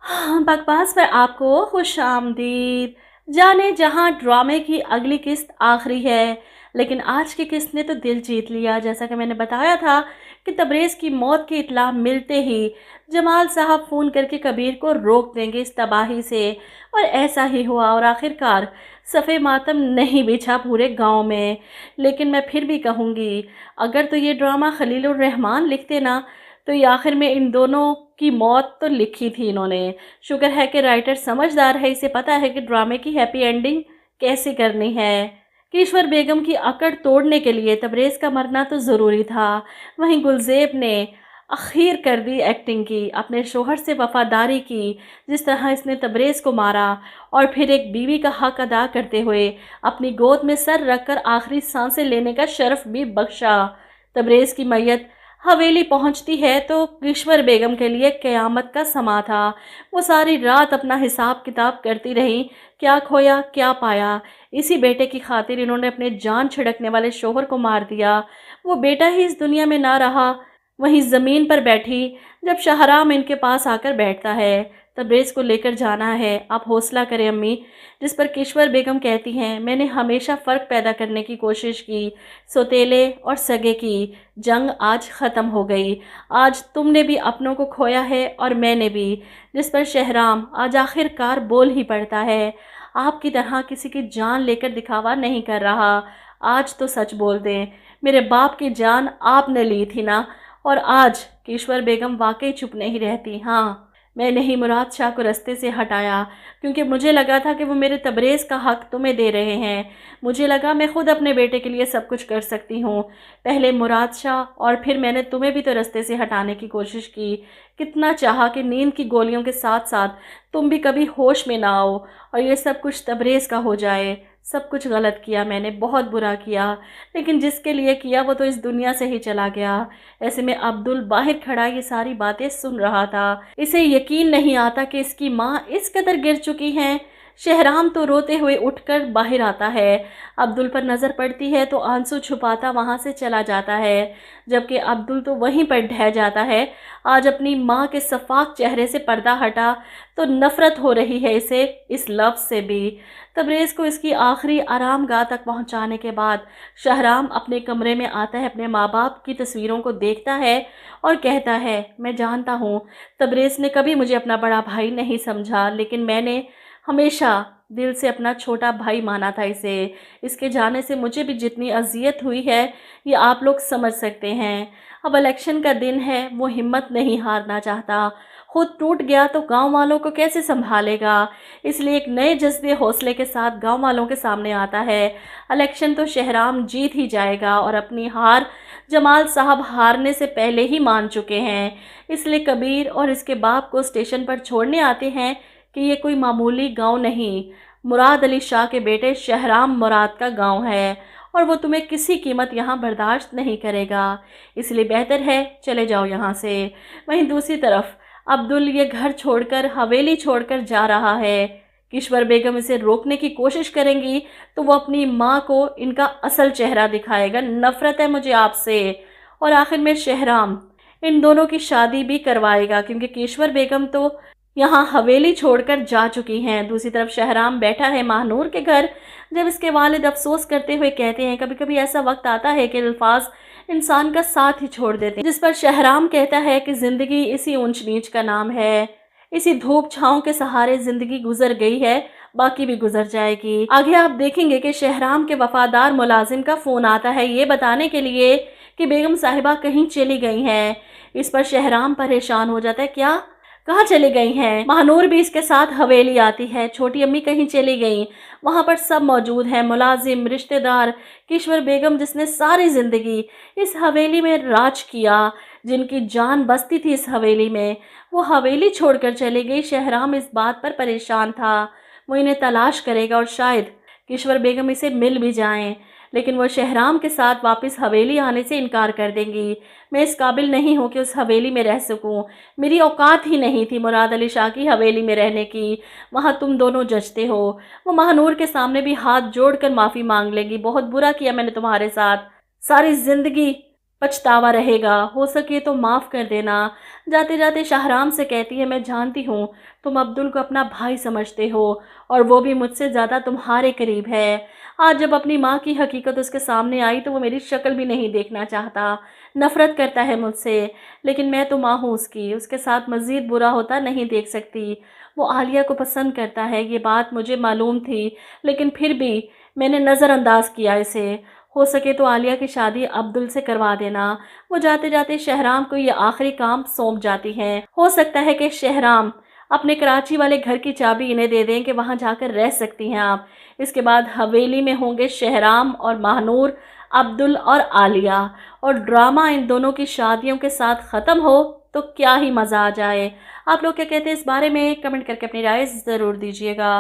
बकवास पर आपको खुश आमदीद। जाने जहां ड्रामे की अगली किस्त आखिरी है, लेकिन आज की किस्त ने तो दिल जीत लिया। जैसा कि मैंने बताया था कि तबरेज़ की मौत की इत्तला मिलते ही जमाल साहब फ़ोन करके कबीर को रोक देंगे इस तबाही से, और ऐसा ही हुआ और आखिरकार सफ़े मातम नहीं बिछा पूरे गांव में। लेकिन मैं फिर भी कहूँगी, अगर तो ये ड्रामा खलीलुर रहमान लिखते ना, तो ये आखिर में इन दोनों की मौत तो लिखी थी इन्होंने। शुक्र है कि राइटर समझदार है, इसे पता है कि ड्रामे की हैप्पी एंडिंग कैसे करनी है। किश्वर बेगम की अकड़ तोड़ने के लिए तबरेज़ का मरना तो ज़रूरी था। वहीं गुलज़ेब ने अखीर कर दी एक्टिंग की, अपने शोहर से वफादारी की, जिस तरह इसने तबरेज़ को मारा और फिर एक बीवी का हक अदा करते हुए अपनी गोद में सर रखकर आखिरी सांसें लेने का शर्फ भी बख्शा। तबरेज़ की मैयत हवेली पहुंचती है तो किश्वर बेगम के लिए क़यामत का समा था। वो सारी रात अपना हिसाब किताब करती रही, क्या खोया क्या पाया। इसी बेटे की खातिर इन्होंने अपने जान छिड़कने वाले शोहर को मार दिया। वो बेटा ही इस दुनिया में ना रहा। वहीं ज़मीन पर बैठी जब शहराम इनके पास आकर बैठता है, तबरेज़ को लेकर जाना है, आप हौसला करें अम्मी। जिस पर किश्वर बेगम कहती हैं, मैंने हमेशा फ़र्क पैदा करने की कोशिश की, सौतेले और सगे की जंग आज ख़त्म हो गई। आज तुमने भी अपनों को खोया है और मैंने भी। जिस पर शहराम आज आखिरकार बोल ही पड़ता है, आपकी तरह किसी की जान लेकर दिखावा नहीं कर रहा। आज तो सच बोल दें, मेरे बाप की जान आपने ली थी ना। और आज किश्वर बेगम वाकई चुप नहीं रहती। हाँ, मैंने ही मुराद शाह को रास्ते से हटाया, क्योंकि मुझे लगा था कि वो मेरे तबरेज़ का हक तुम्हें दे रहे हैं। मुझे लगा मैं खुद अपने बेटे के लिए सब कुछ कर सकती हूँ। पहले मुराद शाह और फिर मैंने तुम्हें भी तो रास्ते से हटाने की कोशिश की। कितना चाहा कि नींद की गोलियों के साथ साथ तुम भी कभी होश में ना आओ और ये सब कुछ तबरेज़ का हो जाए। सब कुछ गलत किया मैंने, बहुत बुरा किया, लेकिन जिसके लिए किया वो तो इस दुनिया से ही चला गया। ऐसे में अब्दुल बाहर खड़ा ये सारी बातें सुन रहा था। इसे यकीन नहीं आता कि इसकी माँ इस कदर गिर चुकी हैं। शहराम तो रोते हुए उठकर बाहर आता है। अब्दुल पर नज़र पड़ती है तो आंसू छुपाता वहाँ से चला जाता है, जबकि अब्दुल तो वहीं पर ढह जाता है। आज अपनी माँ के सफाक चेहरे से पर्दा हटा तो नफ़रत हो रही है इसे इस लफ्ज़ से भी। तबरेज़ को इसकी आखिरी आरामगाह तक पहुंचाने के बाद शहराम अपने कमरे में आता है, अपने माँ बाप की तस्वीरों को देखता है और कहता है, मैं जानता हूँ तबरेज़ ने कभी मुझे अपना बड़ा भाई नहीं समझा, लेकिन मैंने हमेशा दिल से अपना छोटा भाई माना था इसे। इसके जाने से मुझे भी जितनी अजियत हुई है ये आप लोग समझ सकते हैं। अब इलेक्शन का दिन है, वो हिम्मत नहीं हारना चाहता। खुद टूट गया तो गांव वालों को कैसे संभालेगा, इसलिए एक नए जज्बे हौसले के साथ गांव वालों के सामने आता है। इलेक्शन तो शहराम जीत ही जाएगा और अपनी हार जमाल साहब हारने से पहले ही मान चुके हैं। इसलिए कबीर और इसके बाप को स्टेशन पर छोड़ने आते हैं कि ये कोई मामूली गांव नहीं, मुराद अली शाह के बेटे शहराम मुराद का गांव है और वो तुम्हें किसी कीमत यहाँ बर्दाश्त नहीं करेगा, इसलिए बेहतर है चले जाओ यहाँ से। वहीं दूसरी तरफ अब्दुल ये घर छोड़कर हवेली छोड़कर जा रहा है। किश्वर बेगम इसे रोकने की कोशिश करेंगी तो वो अपनी माँ को इनका असल चेहरा दिखाएगा, नफ़रत है मुझे आपसे। और आखिर में शहराम इन दोनों की शादी भी करवाएगा, क्योंकि किश्वर बेगम तो यहाँ हवेली छोड़कर जा चुकी हैं। दूसरी तरफ शहराम बैठा है महानूर के घर। जब इसके वालिद अफसोस करते हुए कहते हैं, कभी कभी ऐसा वक्त आता है कि अल्फाज इंसान का साथ ही छोड़ देते हैं। जिस पर शहराम कहता है कि ज़िंदगी इसी ऊंच नीच का नाम है, इसी धूप छाँव के सहारे ज़िंदगी गुजर गई है, बाकी भी गुजर जाएगी। आगे आप देखेंगे कि शहराम के वफादार मुलाजिम का फ़ोन आता है ये बताने के लिए कि बेगम साहिबा कहीं चली गई हैं। इस पर शहराम परेशान हो जाता है, क्या कहाँ चली गई हैं? महानूर भी इसके साथ हवेली आती है। छोटी अम्मी कहीं चली गई, वहाँ पर सब मौजूद हैं, मुलाजिम, रिश्तेदार। किश्वर बेगम जिसने सारी ज़िंदगी इस हवेली में राज किया, जिनकी जान बसती थी इस हवेली में, वो हवेली छोड़कर चली गई। शहराम इस बात पर परेशान था, वो इन्हें तलाश करेगा और शायद किश्वर बेगम इसे मिल भी जाएं, लेकिन वो शहराम के साथ वापस हवेली आने से इनकार कर देंगी। मैं इस काबिल नहीं हूँ कि उस हवेली में रह सकूँ, मेरी औकात ही नहीं थी मुराद अली शाह की हवेली में रहने की, वहाँ तुम दोनों जचते हो। वो महानूर के सामने भी हाथ जोड़कर माफ़ी मांग लेंगी, बहुत बुरा किया मैंने तुम्हारे साथ, सारी ज़िंदगी पछतावा रहेगा, हो सके तो माफ़ कर देना। जाते जाते शाहराम से कहती है, मैं जानती हूँ तुम अब्दुल को अपना भाई समझते हो और वो भी मुझसे ज़्यादा तुम्हारे करीब है। आज जब अपनी माँ की हकीकत उसके सामने आई तो वो मेरी शक्ल भी नहीं देखना चाहता, नफ़रत करता है मुझसे। लेकिन मैं तो माँ हूँ उसकी, उसके साथ मज़ीद बुरा होता नहीं देख सकती। वो आलिया को पसंद करता है, ये बात मुझे मालूम थी, लेकिन फिर भी मैंने नज़रअंदाज किया इसे। हो सके तो आलिया की शादी अब्दुल से करवा देना। वो जाते जाते शहराम को ये आखिरी काम सौंप जाती हैं। हो सकता है कि शहराम अपने कराची वाले घर की चाबी इन्हें दे दें कि वहाँ जाकर रह सकती हैं आप। इसके बाद हवेली में होंगे शहराम और महानूर, अब्दुल और आलिया, और ड्रामा इन दोनों की शादियों के साथ ख़त्म हो तो क्या ही मज़ा आ जाए। आप लोग क्या कहते हैं इस बारे में? कमेंट करके अपनी राय ज़रूर दीजिएगा।